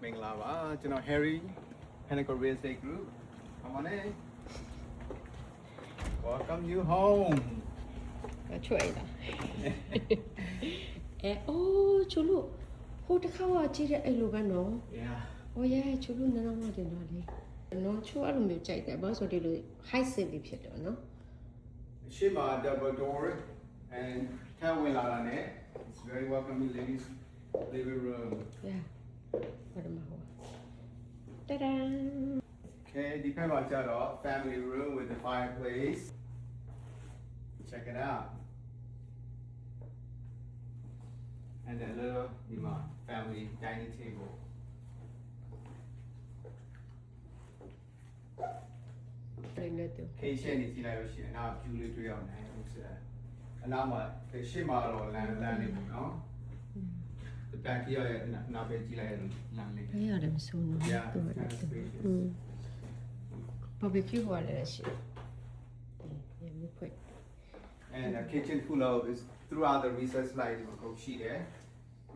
မင်္ဂလာပါကျွန်တော် Harry Pinnacle Real Estate Group come on in welcome you home ချွေတာအိုးချူလို့ဟိုတစ်ခါကကြည့်တဲ့အဲ့လိုပဲနော် yeah ဟိုရဲချူလို့နန်းတော့တင်တော့လေနော်ချူအဲ့လိုမျိုးကြိုက်တယ်ဘာလို့ဆိုဒီလို high city ဖြစ်တယ်နော် ရှေ့မှာ double door and ထဲဝင်လာတာနဲ့ it's very welcoming ladies living room yeah ဘာမှမဟုတ်တာဒါ okay ဒီဖက်မှာကျတော့ family room with the fireplace check it out and then little family dining table kitchen နေကြည့်လိုက်လို့ရှိရင်နောက် view လေးတွေ့အောင်နိုင်ဟုတ်စအနားမှာရှေ့မှာတော့လမ်းလေးပေါ့နော် the back ရဲ့နောက်ပဲကြည့်လိုက်ရလမ်းလေး ဘယ်ရတယ်မဆိုးနော် yeah သူက barbecue ဟောလည်းရှိတယ်မြခွေ and the kitchen full of is throughout the recess light ကိုရှိတယ်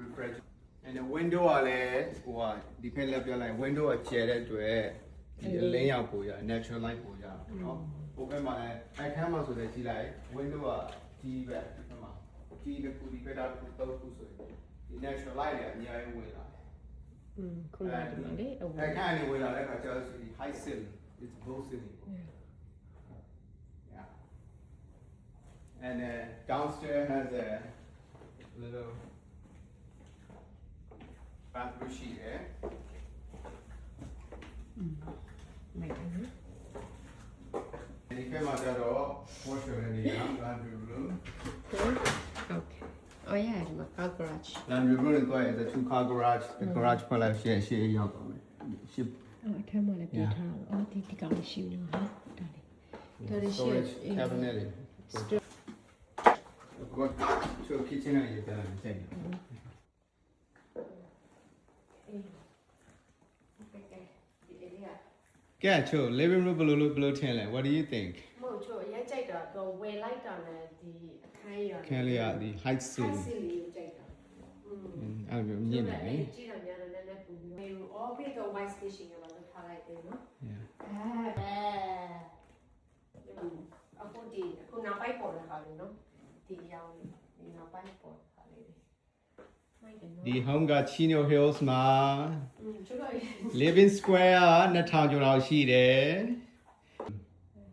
refrigerator and the window ကလည်းဟိုကဒီဖက်လက်ပြောလိုက် window ကကျဲတဲ့အတွက်ဒီအလင်းရောက်ပို့ရ natural light ပို့ရပေါ့နော်ဟိုဘက်မှာလည်းအခန်းမှာဆိုလည်းကြည့်လိုက် window ကကြီးပဲဒီဘက်မှာကြီးတစ်ခုဒီဘက်တော့တော့ခုဆိုရင်ဒီ natural light တွေအများကြီးဝင်လာတယ်ခုနကဒီမှာလေအဝ အခန်းကနေဝင်လာတဲ့အခါကျတော့ဒီ high ceiling it's bow ceiling yeah and downstairs has a little bathroom sheet there မိုက်တယ်နော် ဒီဖက်မှာကျတော့ washer နေရာ laundry room okay oh yeah ဒီမှာ car garage laundry room ကို is a two car garage the garage ဖွင့်လိုက်ရှေ့ရောက်ပါမယ်ရှေ့ အထက်မှာလည်းပြထားတော့အော်ဒီကောင်ရှိနေနော်ဒါလေးရှိ cabinet ကိုချို kitchen နဲ့ရေးတယ်တဲ့ကဲချို living room ဘယ်လိုထင်လဲ what do you think မဟုတ်ချိုရိုက်ကြိုက်တာတော့ဝယ်လိုက်တာနဲ့ဒီအခန်းရ ခန်းလေးကဒီ height ceiling စီလေးကြိုက်တာအဲ့လိုမြင်နေတယ် ကြည့်တာများတော့လည်းလည်းပူပြီး all big white station ကလည်းထားလိုက်တယ်နော် အခုနောက်ပိုက်ပေါ်လာတယ်နော်ဒီရောင်ဒီနောက်ပိုက်ပေါ်လာတယ်ဒီ home က Chino Hills မှာ ချိုတော့ living square 2000ကျော်လောက်ရှိတယ်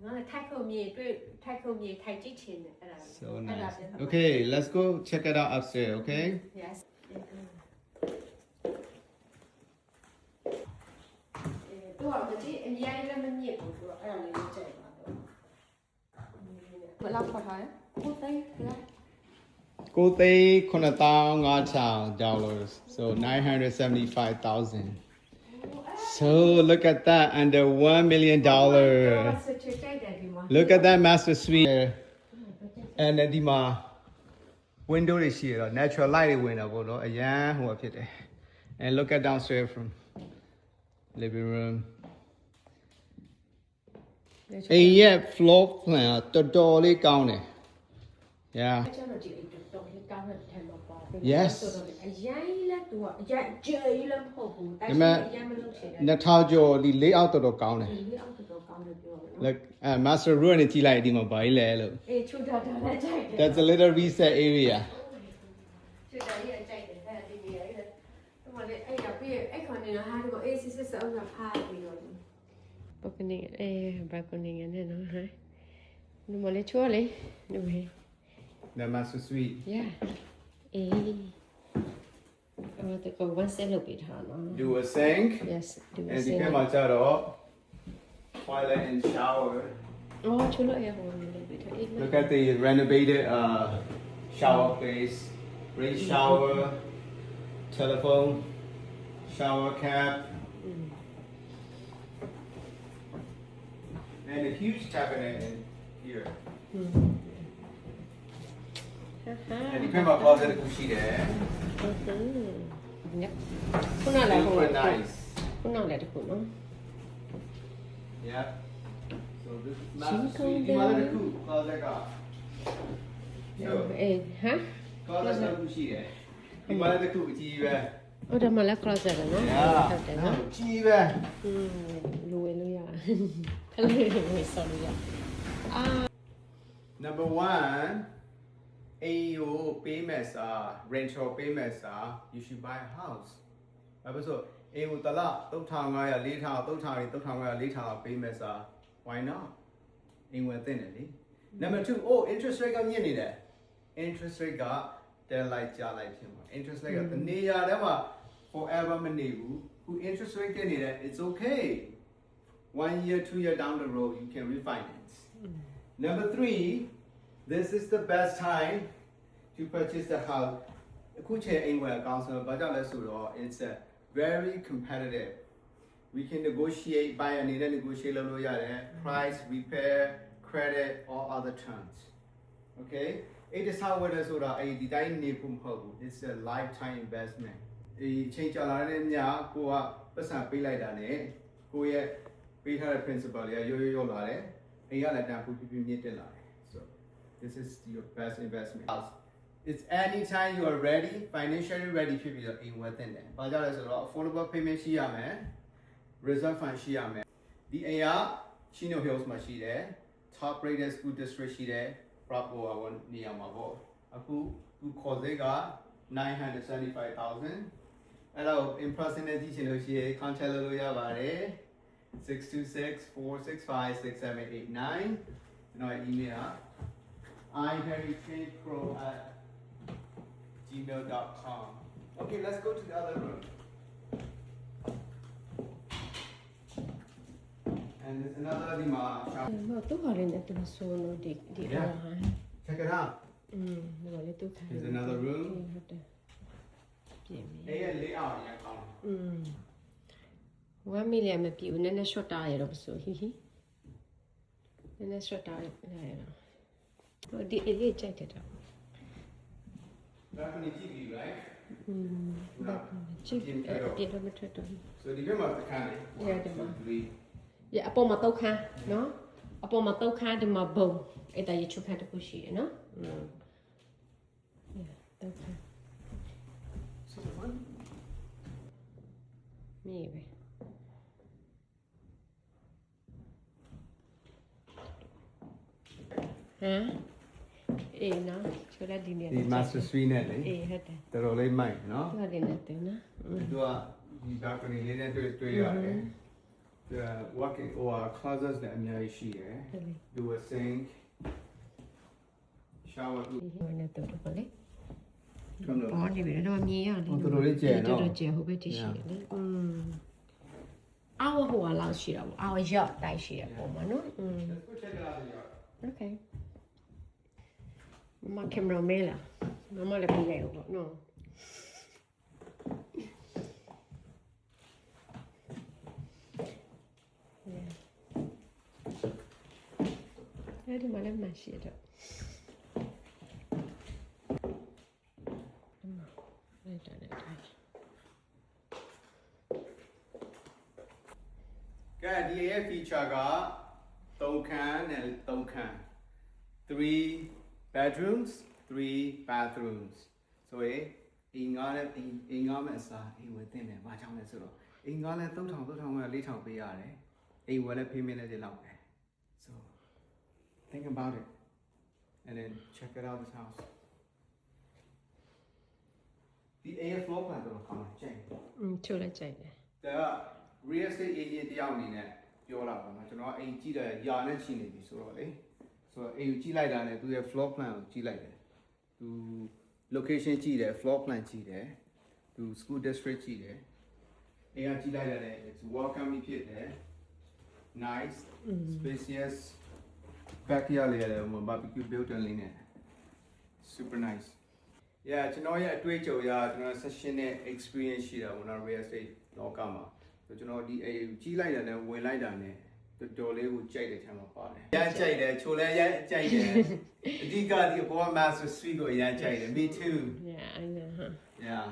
ငါထိုက်ခုံမြေတွေ့ထိုက်ခုံမြေထိုက်ကြည့်ချင်တယ်အဲ့ဒါ so nice okay let's go check it out upstairs okay yes တော့မကြည့်အများကြီးလည်းမမြင့်ဘူးသူအဲ့ဒါလေးကိုကြိုက်ပါတော့ဘယ်လောက်ခေါ်ထားလဲကိုသိန်းခလား$9,500 so 975,000 so look at that under $1 million look at that master suite and ဒီမှာ window တွေရှိရတော့ natural light တွေဝင်တာပေါ့နော်အရန်ဟိုဖြစ်တယ် and look at downstairs from living room အိမ်ရဲ့ floor plan တော်တော်လေးကောင်းတယ် yeah yes အရင်လည်းသူကအရင်ကျေလည်းမဟုတ်ဘူးတိုက်အရင်မလုပ်ချင်တယ် 2000ကျော်ဒီ layout တော်တော်ကောင်းတယ် layout တော့ကောင်းတယ်ပြောတယ် like master room နဲ့ကြည့်လိုက်ဒီမှာဘာကြီးလဲလို့ ချူတာလည်းကြိုက်တယ် that's a little reset area ချူတာကြီးကြိုက်တယ်အဲ့ဒီနေရာအဲ့ဒါမှလည်းအဲ့ရပြီးအဲ့ခါနေဟာဒီကိုအေးစစ်စစ်အောင်ကဖားပြီးတော့ဘကနီဘကနီနဲ့နော်ဟဲ့ဒီမလေးချိုးလေဒီမေ the master suite yeah แต่ก็วันเสาร์เราไปทานเนาะ do a sink yes do a and ဒီ sink ကမှာကျတော့ toilet and shower อ๋อชุดละอย่างเราไปทานเอง look at the renovated shower place raised shower telephone shower cap and a huge cabinet in here and ဒီမှာ closet တစ်ခုရှိတယ် เนี่ยခုနလည်းဟို super nice ခုနလည်းတခုနော် yeah so this is master suite ဒီမှာလည်းတစ်ခု closet က ဟမ် closet တစ်ခုရှိတယ်ဒီမှာလည်းတစ်ခုအကြီးပဲ ဟုတ်တယ်မလား closet နော်ဟုတ်တယ်နော် ကြီးပဲ လူဝင်လို့ရခလေးတွေဆော်လို့ရအာ number 1 AO payments are rental payments are you should buy a house ဘာဖြစ်လို့ AO တလား3500 4000 3500 4000 payments are why not အိမ်ဝယ်သင့်တယ်လေ number 2 oh interest rate ကမြင့်နေတယ် interest rate ကတဲလိုက်ကြလိုက်ဖြစ်မှာ interest rate ကတနေရာတည်းမှာ forever မနေဘူးခု interest rate တက်နေတယ် it's okay 1 year 2 year down the road you can refinance number 3 this is the best time to purchase the house အခုချိန်အိမ်ဝယ်အကောင်းဆုံးဘာကြောင့်လဲဆိုတော့ it's a very competitive we can negotiate buy အနေနဲ့ negotiate လုပ်လို့ရတယ် price repair credit all other terms okay အဲ့ဒီဆောက်ဝယ်တဲ့ဆိုတာအဲ့ဒီတိုင်းနေဖို့မဟုတ်ဘူး it's a lifetime investment ဒီချိန်ကြာလာတဲ့ညကိုကပတ်စံပေးလိုက်တာနဲ့ကိုရဲ့ပေးထားတဲ့ principal တွေကရိုးလာတယ်အိမ်ကလည်းတန်ဖိုးပြပြမြင့်တက်လာတယ် so this is your best investment it's anytime you are ready financially ready ဖြစ်ပြီးတော့အိမ်ဝယ်သင့်တယ်ဘာကြောင့်လဲဆိုတော့ affordable payment ရှိရမယ် reserve fund ရှိရမယ်ဒီအိမ်က Chino Hills မှာရှိတယ် top rated school district ရှိတယ် Bravo နေရာမှာပေါ့အခုသူခေါ်စိတ်က975,000အဲ့တော့ impression နဲ့ကြည့်ချင်လို့ရှိရင် contact လုပ်လို့ရပါတယ် 626-465-6789 ကျွန်တော် email iharrypro@gmail.com okay let's go to the other room and there's another lima shop မတော့ဟာလည်းတူဆိုလို့ဒီဟာ check it out ဒီလိုလေးတူခိုင်း there's another room ဟုတ်တယ်ပြင်ပြီ အဲ့ရဲ့ layout ရအောင် 1 million မပြည့်ဘူးနည်းနည်း short တာရတော့မဆိုဟီဟီနည်းနည်း short တာရတော့ဟိုဒီလေးကြိုက်တယ်တော့ balcony TV right ကြည့်ပြတော့မထွက်တော့ so ဒီဘက်မှာတစ်ခါလေ ရအပေါ်မှာတောက်ခန်းနော်အပေါ်မှာတောက်ခန်းဒီမှာဘုံအဲ့ဒါရချုပ်ခန်းတစ်ခုရှိတယ်နော်တောက်ခန်းမြေပဲဟမ်အေးနော်ချိုးလိုက်ဒီနေရာ ဒီ master suite နဲ့လေ အေးဟုတ်တယ် တော်တော်လေးမိုက်နော် သူကလည်းနဲ့တယ်နော် သူကဒီ balcony လေးနဲ့တွေ့ရတယ် the walking or closets လည်းအများကြီးရှိတယ် do a sink shower ဒီဟိုနဲ့တော့ပေါ့လေ come on အော်ဒီပဲတော့မြင်ရတယ် တော်တော်လေးကျယ်နော် တော်တော်ကျယ်ဟိုဘက်ထိရှိတယ်လေအော်ဟိုကလောက်ရှိတော့အော်ရောက်တိုက်ရှိရပုံမှာနော် let's go check it out the yard okay မကင်မရာမဲလာမမလည်းပြရအောင်နော်အဲ့ဒီမှာလည်းမရှိတော့အဲ့ဒါနဲ့တိုင်း ကဲဒီရဲ့ feature က3ခန်းနဲ့3ခန်း3 bedrooms 3 bathrooms ဆိုရင်အင်္ဂါနဲ့အင်္ဂါမဲ့အစားအိမ်ဝယ်တင်တယ်ဘာကြောင့်လဲဆိုတော့အင်္ဂါနဲ့3000 4000ပေးရတယ်အိမ်ဝယ်လည်း payment နဲ့လောက်ပဲ so think about it and then check it out this house ဒီ AF floor plan တော့ကောင်းတယ်ချိန် ချိုးလိုက်ကြိုက်တယ် ဒါက real estate agent တယောက်အနေနဲ့ပြောတာပါနော်ကျွန်တော်အိမ်ကြည့်တယ်ယာနဲ့ချိန်နေပြီဆိုတော့လေဆိုတော့အိမ်ကိုကြည့်လိုက်တာနဲ့သူရဲ့ floor plan ကိုကြည့်လိုက်တယ်သူ location ကြည့်တယ် floor plan ကြည့်တယ်သူ school district ကြည့်တယ်အိမ်ကကြည့်လိုက်တာနဲ့ it's welcoming ဖြစ်တယ် nice spacious backyard လေးရတယ်ဟို barbecue built-in လေးနဲ့ super nice yeah ကျွန်တော်ရဲ့အတွေ့အကြုံရကျွန်တော် session နဲ့ experience ရှိတာပေါ့နော် real estate လောကမှာဆိုကျွန်တော်ဒီအိမ်ကြီးလိုက်တာနဲ့ဝင်လိုက်တာနဲ့တော်လေးကိုကြိုက်တဲ့ထဲမှာပါတယ်။ရမ်းကြိုက်တယ်ချိုလဲရမ်းကြိုက်တယ်။အဓိကဒီဘော master suite ကိုရမ်းကြိုက်တယ် me too yeah I know huh yeah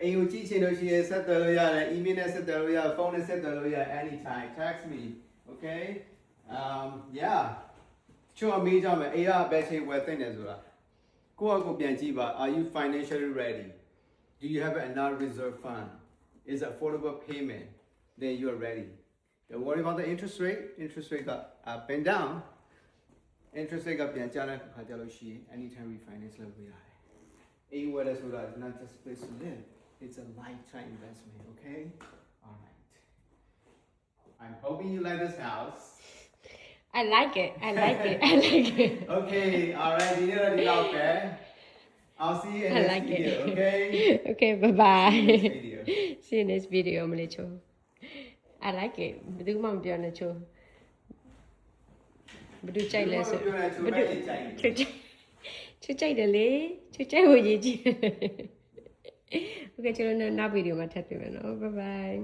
အိမ်ကိုကြည့်ချင်လို့ရှိရင်ဆက်သွယ်လို့ရတယ် email နဲ့ဆက်သွယ်လို့ရတယ်ဖုန်းနဲ့ဆက်သွယ်လို့ရတယ် anytime text me okay yeah ချိုအမေးကြမယ်အိမ်ကဘယ်ချိန်ဝယ်သင့်တယ်ဆိုတာကိုယ့်အကိုပြန်ကြည့်ပါ are you financially ready do you have enough reserve fund is affordable payment, then you are ready. Don't worry about the interest rate. Interest rate got up and down. Interest rate gotပြန်ကျတဲ့ခါကျလို့ရှိရင် anytime refinance လုပ်လို့ရတယ်။အိမ်ဝယ်တဲ့ဆိုတာ is not just a place to live. It's a lifetime investment, okay? All right. I'm hoping you like this house. I like it. I like it. I like it. Okay, all right. You know the out there. I'll see you in I next like video, it. okay? Okay, bye-bye. See you next video. See you next video, မလေးချို I like it. ဘယ်သူမှမပြောနဲ့ချိုဘယ်သူကြိုက်လဲဆိုဘယ်သူချိုကြိုက်တယ်လေချိုကြိုက်ဖို့ရည်ကြီး Okay ကျွန်တော်နောက်ဗီဒီယိုမှာထပ်တွေ့မယ်နော် Bye bye